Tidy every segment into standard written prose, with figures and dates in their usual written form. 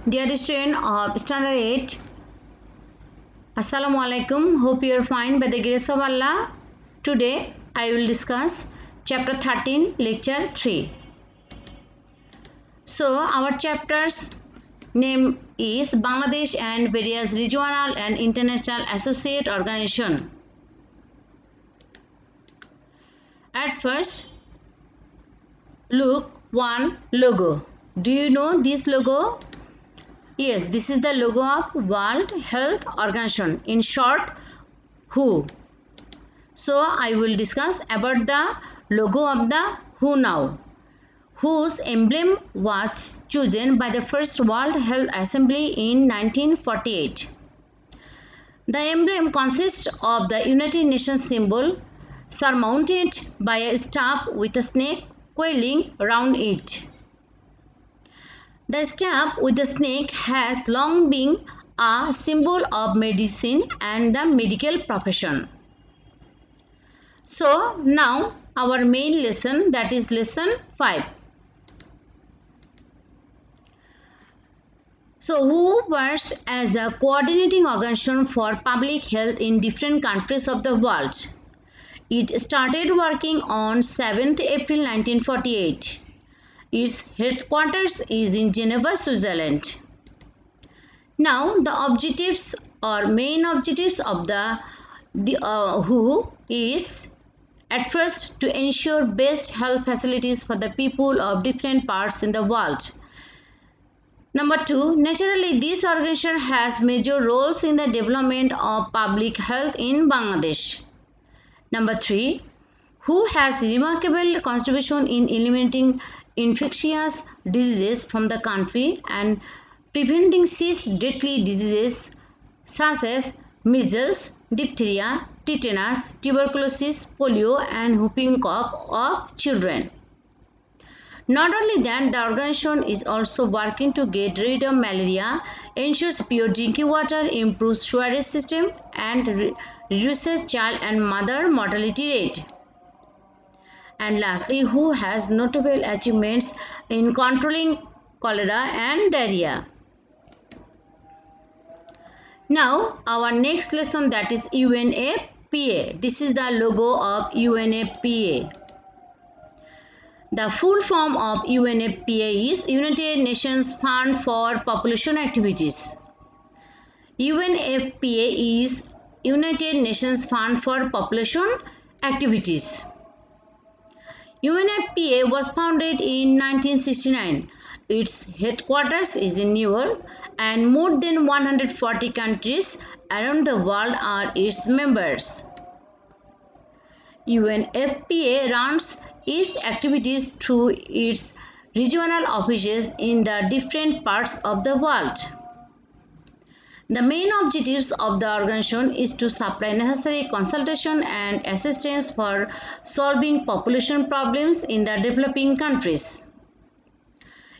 Dear student of Standard 8, Assalamu alaikum. Hope you are fine by the grace of Allah. Today I will discuss chapter 13, lecture 3. So our chapter's name is Bangladesh and various regional and international associate organization. At first, look one logo. Do you know this logo? Yes, this is the logo of World Health Organization, in short, WHO. So I will discuss about the logo of the WHO now, whose emblem was chosen by the first World Health Assembly in 1948. The emblem consists of the United Nations symbol surmounted by a staff with a snake coiling around it. The staff with the snake has long been a symbol of medicine and the medical profession. So now our main lesson, that is lesson 5. So WHO works as a coordinating organization for public health in different countries of the world. It started working on 7th April 1948. Its headquarters is in Geneva, Switzerland. Now the objectives or main objectives of the WHO is at first to ensure best health facilities for the people of different parts in the world. Number 2, naturally this organization has major roles in the development of public health in Bangladesh. Number 3, WHO has remarkable contribution in eliminating infectious diseases from the country and preventing 6 deadly diseases such as measles, diphtheria, tetanus, tuberculosis, polio and whooping cough of children. Not only that, the organization is also working to get rid of malaria, ensures pure drinking water, improves sewerage system and reduces child and mother mortality rate. And lastly, WHO has notable achievements in controlling cholera and diarrhea. Now our next lesson, that is UNFPA. This is the logo of UNFPA. The full form of UNFPA is United Nations Fund for Population Activities. UNFPA is United Nations Fund for Population Activities. UNFPA was founded in 1969. Its headquarters is in New York and more than 140 countries around the world are its members. UNFPA runs its activities through its regional offices in the different parts of the world. The main objectives of the organization is to supply necessary consultation and assistance for solving population problems in the developing countries.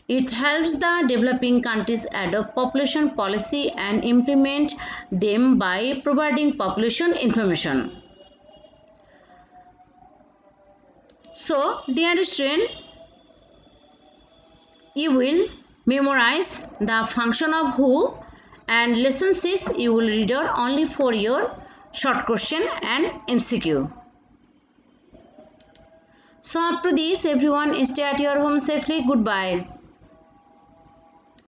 It helps the developing countries adopt population policy and implement them by providing population information. So, dear student, you will memorize the function of WHO, and lesson 6 you will read out only for your short question and MCQ. So up to this, everyone stay at your home safely. Goodbye.